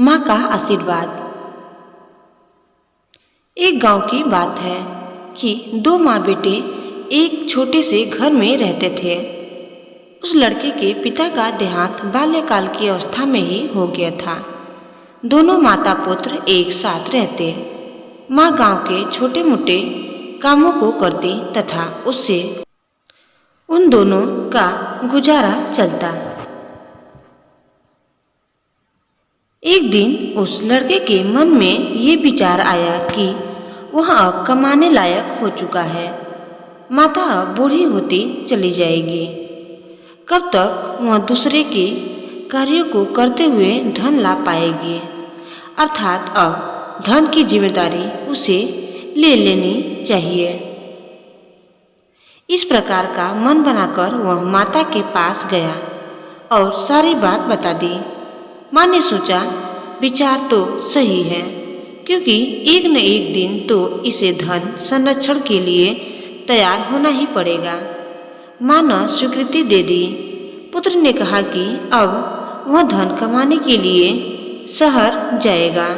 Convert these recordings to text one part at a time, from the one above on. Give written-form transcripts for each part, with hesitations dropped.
माँ का आशीर्वाद। एक गांव की बात है कि दो माँ बेटे एक छोटे से घर में रहते थे। उस लड़के के पिता का देहांत बाल्यकाल की अवस्था में ही हो गया था। दोनों माता पुत्र एक साथ रहते। माँ गांव के छोटे मोटे कामों को करती तथा उससे उन दोनों का गुजारा चलता। एक दिन उस लड़के के मन में ये विचार आया कि वह अब कमाने लायक हो चुका है। माता अब बूढ़ी होती चली जाएगी। कब तक वह दूसरे के कार्यों को करते हुए धन ला पाएगी। अर्थात अब धन की जिम्मेदारी उसे ले लेनी चाहिए। इस प्रकार का मन बनाकर वह माता के पास गया और सारी बात बता दी। माँ ने सोचा विचार तो सही है, क्योंकि एक न एक दिन तो इसे धन संरक्षण के लिए तैयार होना ही पड़ेगा। माँ ने स्वीकृति दे दी। पुत्र ने कहा कि अब वह धन कमाने के लिए शहर जाएगा।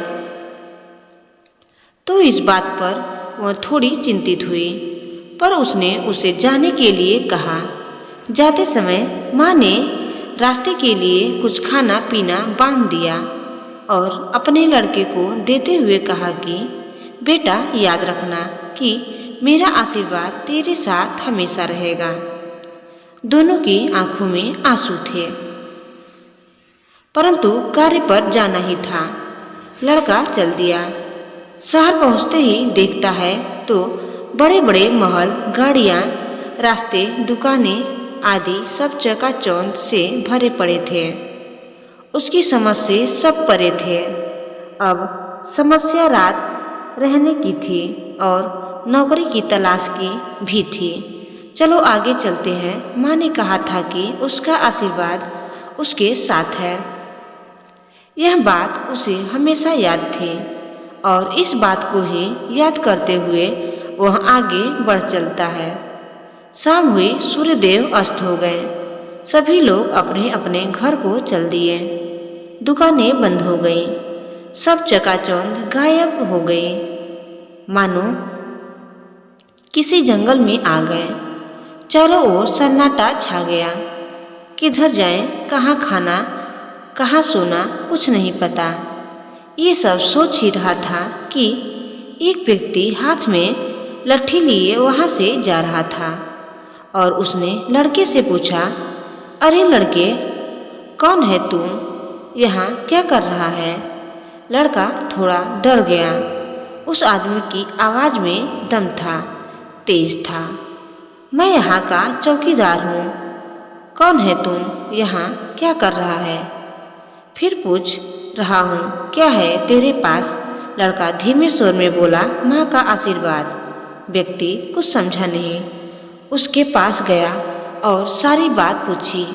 तो इस बात पर वह थोड़ी चिंतित हुई, पर उसने उसे जाने के लिए कहा। जाते समय माँ ने रास्ते के लिए कुछ खाना पीना बांध दिया और अपने लड़के को देते हुए कहा कि बेटा, याद रखना कि मेरा आशीर्वाद तेरे साथ हमेशा रहेगा। दोनों की आंखों में आंसू थे, परंतु कार्य पर जाना ही था। लड़का चल दिया। शहर पहुंचते ही देखता है तो बड़े बड़े महल, गाड़ियां, रास्ते, दुकानें आदि सब चकाचौंध से भरे पड़े थे। उसकी समझ से सब परे थे। अब समस्या रात रहने की थी और नौकरी की तलाश की भी थी। चलो आगे चलते हैं। माँ ने कहा था कि उसका आशीर्वाद उसके साथ है। यह बात उसे हमेशा याद थी और इस बात को ही याद करते हुए वह आगे बढ़ चलता है। शाम हुई, सूर्यदेव अस्त हो गए। सभी लोग अपने अपने घर को चल दिए। दुकानें बंद हो गईं। सब चकाचौंध गायब हो गई, मानो किसी जंगल में आ गए। चारों ओर सन्नाटा छा गया। किधर जाएं, कहाँ खाना, कहाँ सोना, कुछ नहीं पता। ये सब सोच ही रहा था कि एक व्यक्ति हाथ में लट्ठी लिए वहां से जा रहा था और उसने लड़के से पूछा, अरे लड़के, कौन है तू? यहाँ क्या कर रहा है? लड़का थोड़ा डर गया। उस आदमी की आवाज में दम था, तेज था। मैं यहाँ का चौकीदार हूँ। कौन है तुम? यहाँ क्या कर रहा है? फिर पूछ रहा हूँ, क्या है तेरे पास? लड़का धीमे स्वर में बोला, माँ का आशीर्वाद। व्यक्ति कुछ समझा नहीं। उसके पास गया और सारी बात पूछी।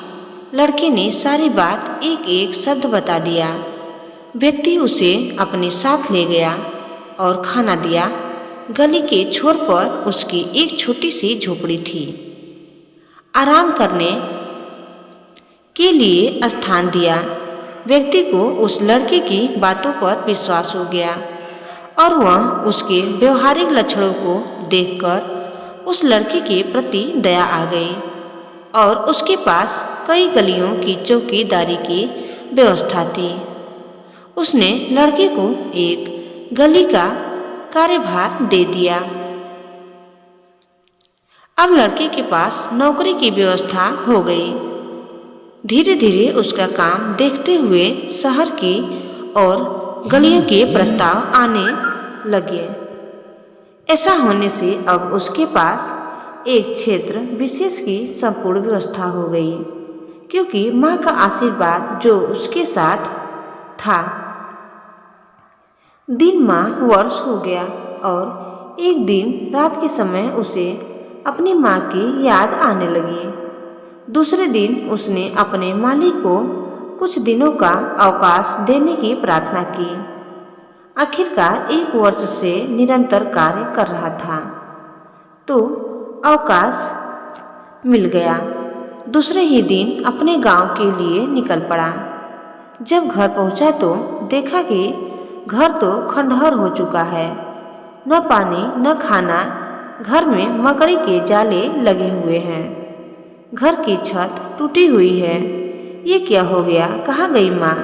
लड़के ने सारी बात एक एक शब्द बता दिया। व्यक्ति उसे अपने साथ ले गया और खाना दिया। गली के छोर पर उसकी एक छोटी सी झोपड़ी थी। आराम करने के लिए स्थान दिया। व्यक्ति को उस लड़के की बातों पर विश्वास हो गया और वह उसके व्यवहारिक लक्षणों को देखकर उस लड़के के प्रति दया आ गई और उसके पास कई गलियों की चौकीदारी की व्यवस्था थी। उसने लड़के को एक गली का कार्यभार दे दिया। अब लड़के के पास नौकरी की व्यवस्था हो गई। धीरे धीरे उसका काम देखते हुए शहर की और गलियों के प्रस्ताव आने लगे। ऐसा होने से अब उसके पास एक क्षेत्र विशेष की संपूर्ण व्यवस्था हो गई, क्योंकि माँ का आशीर्वाद जो उसके साथ था। दिन माह वर्ष हो गया और एक दिन रात के समय उसे अपनी माँ की याद आने लगी। दूसरे दिन उसने अपने मालिक को कुछ दिनों का अवकाश देने की प्रार्थना की। आखिरकार 1 वर्ष से निरंतर कार्य कर रहा था तो अवकाश मिल गया। दूसरे ही दिन अपने गांव के लिए निकल पड़ा। जब घर पहुंचा तो देखा कि घर तो खंडहर हो चुका है, न पानी न खाना। घर में मकड़ी के जाले लगे हुए हैं, घर की छत टूटी हुई है। ये क्या हो गया? कहाँ गई माँ?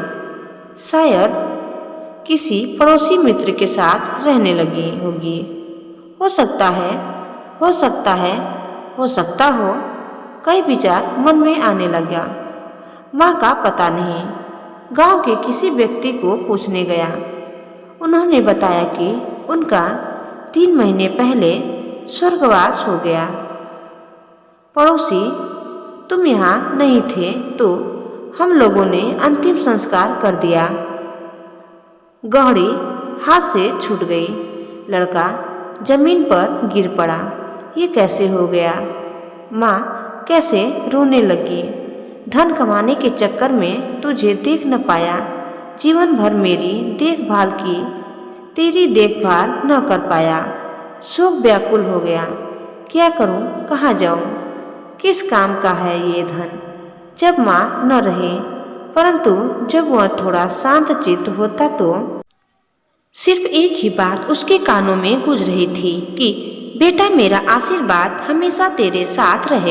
शायद किसी पड़ोसी मित्र के साथ रहने लगी होगी। हो सकता है, हो सकता है, हो सकता हो। कई विचार मन में आने लगा। माँ का पता नहीं। गांव के किसी व्यक्ति को पूछने गया। उन्होंने बताया कि उनका 3 महीने पहले स्वर्गवास हो गया। पड़ोसी, तुम यहाँ नहीं थे तो हम लोगों ने अंतिम संस्कार कर दिया। गहड़ी हाथ से छूट गई। लड़का जमीन पर गिर पड़ा। ये कैसे हो गया? माँ कैसे रोने लगी। धन कमाने के चक्कर में तुझे देख न पाया, जीवन भर मेरी देखभाल की, तेरी देखभाल न कर पाया। शोक व्याकुल हो गया। क्या करूं, कहाँ जाऊं, किस काम का है ये धन जब माँ न रहे। परंतु जब वह थोड़ा शांत चित्त होता तो सिर्फ एक ही बात उसके कानों में गूंज रही थी कि बेटा, मेरा आशीर्वाद हमेशा तेरे साथ रहे।